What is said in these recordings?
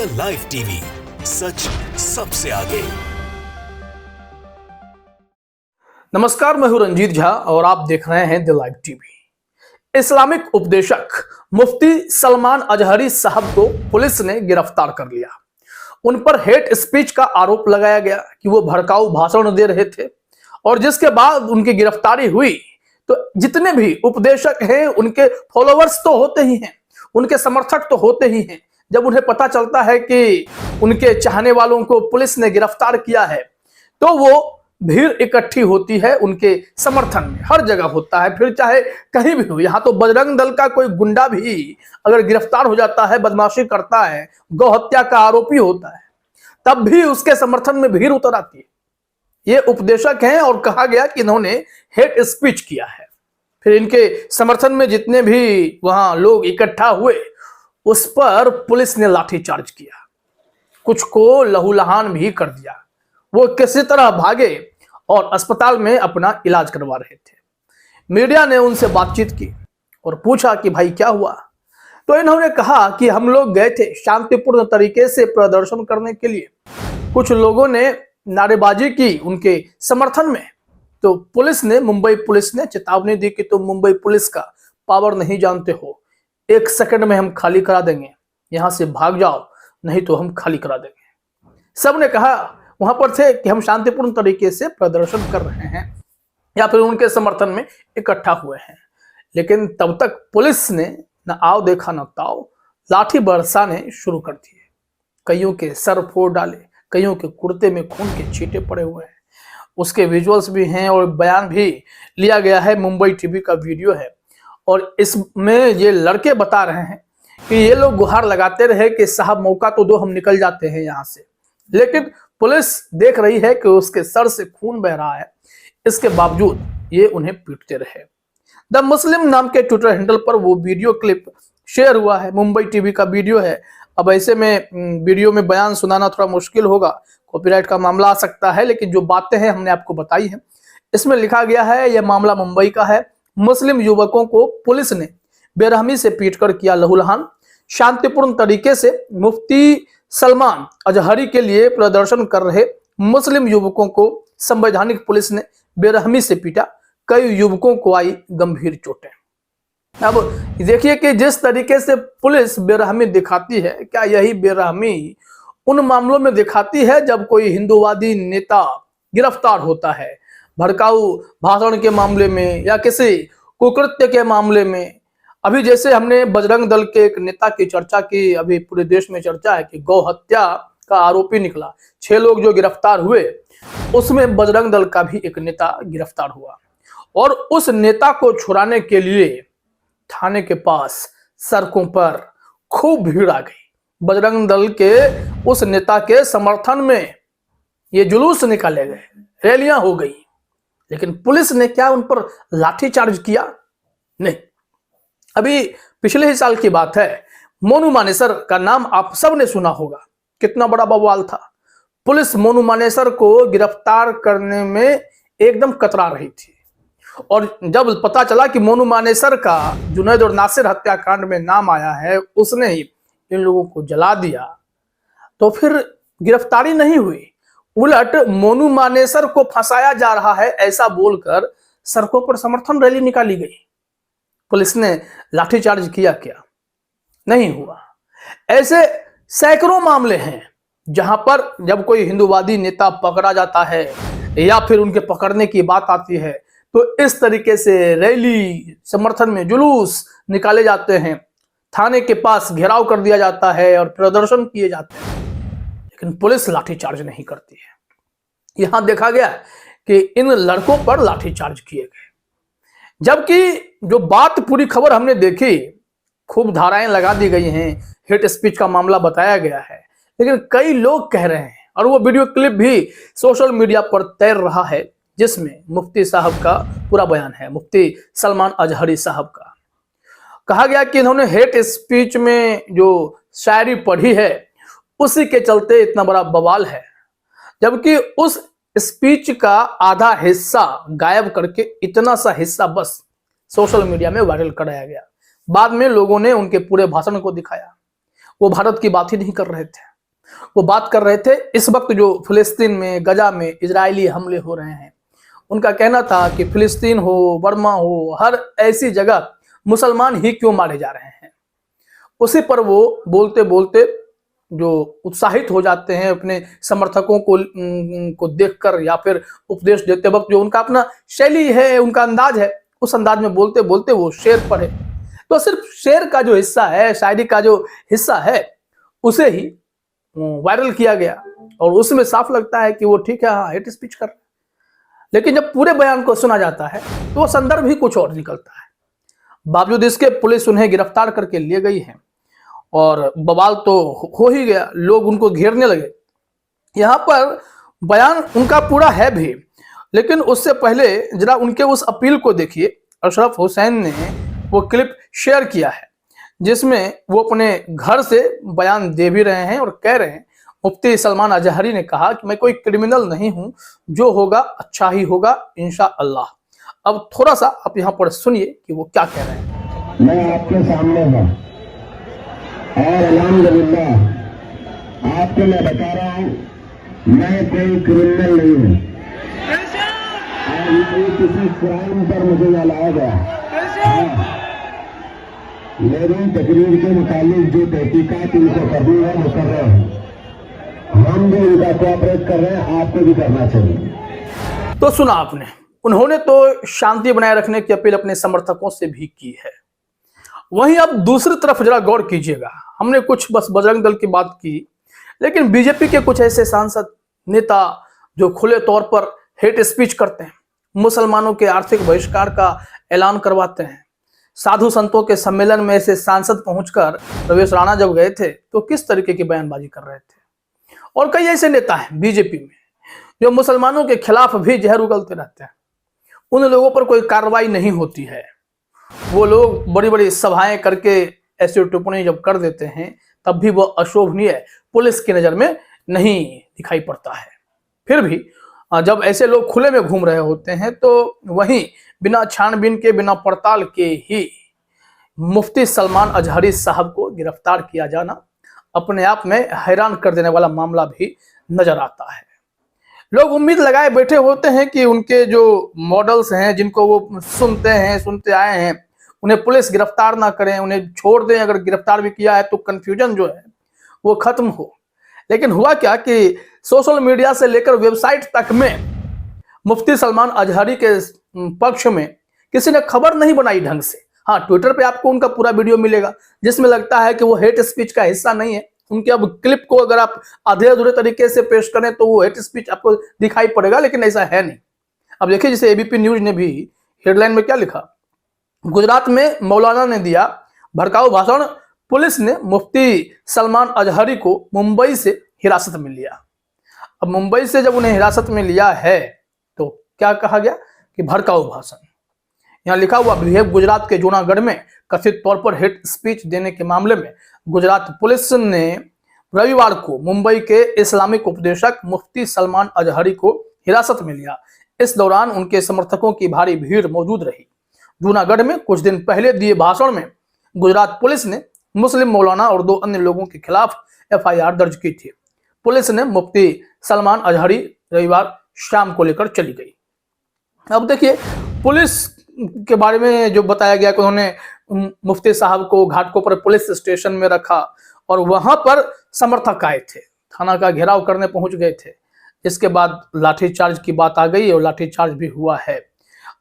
The live TV, सच सबसे आगे। नमस्कार, मैं हूं रंजीत झा और आप देख रहे हैं द लाइव टीवी। इस्लामिक उपदेशक मुफ्ती सलमान अजहरी साहब को पुलिस ने गिरफ्तार कर लिया। उन पर हेट स्पीच का आरोप लगाया गया कि वो भड़काऊ भाषण दे रहे थे और जिसके बाद उनकी गिरफ्तारी हुई तो जितने भी उपदेशक हैं उनके फॉलोअर्स तो होते ही हैं, उनके समर्थक तो होते ही हैं। जब उन्हें पता चलता है कि उनके चाहने वालों को पुलिस ने गिरफ्तार किया है तो वो भीड़ इकट्ठी होती है उनके समर्थन में। हर जगह होता है, फिर चाहे कहीं भी हो। यहाँ तो बजरंग दल का कोई गुंडा भी अगर गिरफ्तार हो जाता है, बदमाशी करता है, गौ हत्या का आरोपी होता है, तब भी उसके समर्थन में भीड़ उतर आती है। ये उपदेशक हैं और कहा गया कि इन्होंने हेट स्पीच किया है। फिर इनके समर्थन में जितने भी वहां लोग इकट्ठा हुए उस पर पुलिस ने लाठीचार्ज किया, कुछ को लहूलुहान भी कर दिया। वो किसी तरह भागे और अस्पताल में अपना इलाज करवा रहे थे। मीडिया ने उनसे बातचीत की और पूछा कि भाई क्या हुआ, तो इन्होंने कहा कि हम लोग गए थे शांतिपूर्ण तरीके से प्रदर्शन करने के लिए। कुछ लोगों ने नारेबाजी की उनके समर्थन में, तो मुंबई पुलिस ने चेतावनी दी कि तुम मुंबई पुलिस का पावर नहीं जानते हो, 1 सेकंड में हम खाली करा देंगे, यहां से भाग जाओ नहीं तो हम खाली करा देंगे। सब ने कहा वहां पर थे कि हम शांतिपूर्ण तरीके से प्रदर्शन कर रहे हैं या फिर उनके समर्थन में इकट्ठा हुए हैं। लेकिन तब तक पुलिस ने न आओ देखा न ताओ, लाठी बरसाने शुरू कर दिए। कईयों के सर फोड़ डाले, कईयों के कुर्ते में खून के छींटे पड़े हुए हैं। उसके विजुअल्स भी हैं और बयान भी लिया गया है। मुंबई टीवी का वीडियो है और इसमें ये लड़के बता रहे हैं कि ये लोग गुहार लगाते रहे कि साहब मौका तो दो, हम निकल जाते हैं यहां से। लेकिन पुलिस देख रही है कि उसके सर से खून बह रहा है, इसके बावजूद ये उन्हें पीटते रहे। द मुस्लिम नाम के ट्विटर हैंडल पर वो वीडियो क्लिप शेयर हुआ है, मुंबई टीवी का वीडियो है। अब ऐसे में वीडियो में बयान सुनाना थोड़ा मुश्किल होगा, कॉपीराइट का मामला आ सकता है, लेकिन जो बातें हैं हमने आपको बताई हैं। इसमें लिखा गया है यह मामला मुंबई का है। मुस्लिम युवकों को पुलिस ने बेरहमी से पीटकर किया लहूलुहान। शांतिपूर्ण तरीके से मुफ्ती सलमान अजहरी के लिए प्रदर्शन कर रहे मुस्लिम युवकों को संवैधानिक पुलिस ने बेरहमी से पीटा। कई युवकों को आई गंभीर चोटें। अब देखिए कि जिस तरीके से पुलिस बेरहमी दिखाती है, क्या यही बेरहमी उन मामलों में दिखाती है जब कोई हिंदूवादी नेता गिरफ्तार होता है, भड़काऊ भाषण के मामले में या किसी कुकृत्य के मामले में? अभी जैसे हमने बजरंग दल के एक नेता की चर्चा की, अभी पूरे देश में चर्चा है कि गौ हत्या का आरोपी निकला। 6 लोग जो गिरफ्तार हुए उसमें बजरंग दल का भी एक नेता गिरफ्तार हुआ और उस नेता को छुड़ाने के लिए थाने के पास सड़कों पर खूब भीड़ आ गई। बजरंग दल के उस नेता के समर्थन में ये जुलूस निकाले गए, रैलियां हो गई, लेकिन पुलिस ने क्या उन पर लाठीचार्ज किया? नहीं। अभी पिछले ही साल की बात है, मोनू मानेसर का नाम आप सब ने सुना होगा, कितना बड़ा बवाल था। पुलिस मोनू मानेसर को गिरफ्तार करने में एकदम कतरा रही थी और जब पता चला कि मोनू मानेसर का जुनैद और नासिर हत्याकांड में नाम आया है, उसने ही इन लोगों को जला दिया, तो फिर गिरफ्तारी नहीं हुई। उलट मोनू मानेसर को फंसाया जा रहा है ऐसा बोलकर सड़कों पर समर्थन रैली निकाली गई। पुलिस ने लाठीचार्ज किया क्या? नहीं हुआ। ऐसे सैकड़ों मामले हैं जहां पर जब कोई हिंदूवादी नेता पकड़ा जाता है या फिर उनके पकड़ने की बात आती है तो इस तरीके से रैली, समर्थन में जुलूस निकाले जाते हैं, थाने के पास घेराव कर दिया जाता है और प्रदर्शन किए जाते हैं, लेकिन पुलिस लाठीचार्ज नहीं करती है। यहां देखा गया कि इन लड़कों पर लाठीचार्ज किए गए, जबकि जो बात पूरी खबर हमने देखी, खूब धाराएं लगा दी गई हैं, हेट स्पीच का मामला बताया गया है, लेकिन कई लोग कह रहे हैं और वो वीडियो क्लिप भी सोशल मीडिया पर तैर रहा है जिसमें मुफ्ती साहब का पूरा बयान है, मुफ्ती सलमान अजहरी साहब का। कहा गया कि इन्होंने हेट स्पीच में जो शायरी पढ़ी है उसी के चलते इतना बड़ा बवाल है, जबकि उस स्पीच का आधा हिस्सा गायब करके इतना सा हिस्सा बस सोशल मीडिया में वायरल कराया गया। बाद में लोगों ने उनके पूरे भाषण को दिखाया। वो भारत की बात ही नहीं कर रहे थे, वो बात कर रहे थे इस वक्त जो फिलिस्तीन में गजा में इजरायली हमले हो रहे हैं। उनका कहना था कि फिलिस्तीन हो, बर्मा हो, हर ऐसी जगह मुसलमान ही क्यों मारे जा रहे हैं। उसी पर वो बोलते बोलते जो उत्साहित हो जाते हैं अपने समर्थकों को देखकर, या फिर उपदेश देते वक्त जो उनका अपना शैली है, उनका अंदाज है, उस अंदाज में बोलते बोलते वो शेर पढ़े। तो सिर्फ शेर का जो हिस्सा है, शायरी का जो हिस्सा है, उसे ही वायरल किया गया और उसमें साफ लगता है कि वो ठीक है, हाँ, हेट स्पीच कर रहे हैं। लेकिन जब पूरे बयान को सुना जाता है तो वो संदर्भ ही कुछ और निकलता है। बावजूद इसके पुलिस उन्हें गिरफ्तार करके ले गई है और बवाल तो हो ही गया, लोग उनको घेरने लगे। यहाँ पर बयान उनका पूरा है भी, लेकिन उससे पहले जरा उनके उस अपील को देखिए। अशरफ हुसैन ने वो क्लिप शेयर किया है जिसमें वो अपने घर से बयान दे भी रहे हैं और कह रहे हैं, मुफ्ती सलमान अजहरी ने कहा कि मैं कोई क्रिमिनल नहीं हूं, जो होगा अच्छा ही होगा इंशाअल्लाह। अब थोड़ा सा आप यहाँ पर सुनिए कि वो क्या कह रहे हैं। मैं आपके सामने हूं और अल्हम्दुलिल्लाह आपको मैं बता रहा हूं, मैं कोई क्रिमिनल नहीं हूं और ये किसी क्राइम पर मुझे न लाया गया। मेरी तकरीर के मुताबिक जो तहकीकात इनको करनी है वो कर रहे हैं, हम भी उनका कोऑपरेट कर रहे हैं, आपको भी करना चाहिए। तो सुना आपने, उन्होंने तो शांति बनाए रखने की अपील अपने समर्थकों से भी की है। वहीं अब दूसरी तरफ जरा गौर कीजिएगा, हमने कुछ बस बजरंग दल की बात की, लेकिन बीजेपी के कुछ ऐसे सांसद नेता जो खुले तौर पर हेट स्पीच करते हैं, मुसलमानों के आर्थिक बहिष्कार का ऐलान करवाते हैं। साधु संतों के सम्मेलन में ऐसे सांसद पहुंचकर रमेश राणा जब गए थे तो किस तरीके की बयानबाजी कर रहे थे। और कई ऐसे नेता हैं बीजेपी में जो मुसलमानों के खिलाफ भी जहर उगलते रहते हैं। उन लोगों पर कोई कार्रवाई नहीं होती है। वो लोग बड़ी बड़ी सभाएं करके ऐसी टिप्पणी जब कर देते हैं तब भी वो अशोभनीय पुलिस की नजर में नहीं दिखाई पड़ता है। फिर भी जब ऐसे लोग खुले में घूम रहे होते हैं तो वहीं बिना छानबीन के, बिना पड़ताल के ही मुफ्ती सलमान अजहरी साहब को गिरफ्तार किया जाना अपने आप में हैरान कर देने वाला मामला भी नजर आता है। लोग उम्मीद लगाए बैठे होते हैं कि उनके जो मॉडल्स हैं, जिनको वो सुनते आए हैं, उन्हें पुलिस गिरफ्तार ना करें, उन्हें छोड़ दें। अगर गिरफ्तार भी किया है तो कंफ्यूजन जो है वो खत्म हो। लेकिन हुआ क्या कि सोशल मीडिया से लेकर वेबसाइट तक में मुफ्ती सलमान अजहरी के पक्ष में किसी ने खबर नहीं बनाई ढंग से। हाँ, ट्विटर पे आपको उनका पूरा वीडियो मिलेगा जिसमें लगता है कि वो हेट स्पीच का हिस्सा नहीं है। उनके अब क्लिप को अगर आप आधे अधूरे तरीके से पेश करें तो वो हेट स्पीच आपको दिखाई पड़ेगा, लेकिन ऐसा है नहीं। अब देखिए, जैसे एबीपी न्यूज ने भी हेडलाइन में क्या लिखा, गुजरात में मौलाना ने दिया भड़काऊ भाषण, पुलिस ने मुफ्ती सलमान अजहरी को मुंबई से हिरासत में लिया। अब मुंबई से जब उन्हें हिरासत में लिया है तो क्या कहा गया कि भड़काऊ भाषण। यहाँ लिखा हुआ भी है, गुजरात के जूनागढ़ में कथित तौर पर हेट स्पीच देने के मामले में गुजरात पुलिस ने रविवार को मुंबई के इस्लामिक उपदेशक मुफ्ती सलमान अजहरी को हिरासत में लिया। इस दौरान उनके समर्थकों की भारी भीड़ मौजूद रही। जूनागढ़ में कुछ दिन पहले दिए भाषण में गुजरात पुलिस ने मुस्लिम मौलाना और 2 अन्य लोगों के खिलाफ एफआईआर दर्ज की थी। पुलिस ने मुफ्ती सलमान अजहरी रविवार शाम को लेकर चली गई। अब देखिए, पुलिस के बारे में जो बताया गया कि उन्होंने मुफ्ती साहब को घाटकोपर पुलिस स्टेशन में रखा और वहां पर समर्थक आए थे, थाना का घेराव करने पहुंच गए थे। इसके बाद लाठीचार्ज की बात आ गई और लाठीचार्ज भी हुआ है।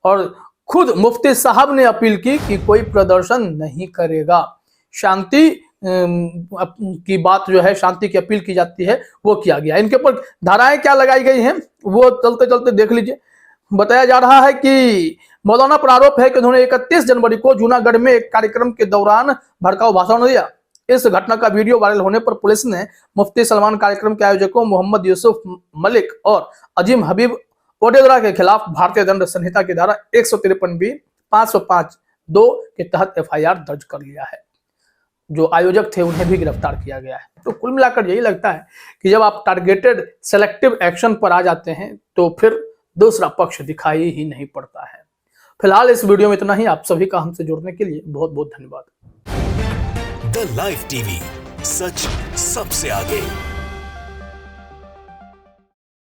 और खुद मुफ्ती साहब ने अपील की कि कोई प्रदर्शन नहीं करेगा, शांति की बात जो है, शांति की अपील की जाती है, वो किया गया। इनके ऊपर धाराएं क्या लगाई गई हैं वो चलते चलते देख लीजिए। बताया जा रहा है कि मौलाना पर आरोप है कि उन्होंने 31 जनवरी को जूनागढ़ में एक कार्यक्रम के दौरान भड़काऊ भाषण दिया। इस घटना का वीडियो वायरल होने पर पुलिस ने मुफ्ती सलमान कार्यक्रम के आयोजकों मोहम्मद यूसुफ मलिक और अजीम हबीब ओडेदरा के खिलाफ भारतीय दंड संहिता की धारा 153B 505(2) के तहत एफआईआर दर्ज कर लिया है। जो आयोजक थे उन्हें भी गिरफ्तार किया गया है। तो कुल मिलाकर यही लगता है कि जब आप टारगेटेड सेलेक्टिव एक्शन पर आ जाते हैं तो फिर दूसरा पक्ष दिखाई ही नहीं पड़ता है। फिलहाल इस वीडियो में इतना ही। आप सभी का हमसे जुड़ने के लिए बहुत बहुत धन्यवाद। द लाइव टीवी, सच सबसे आगे।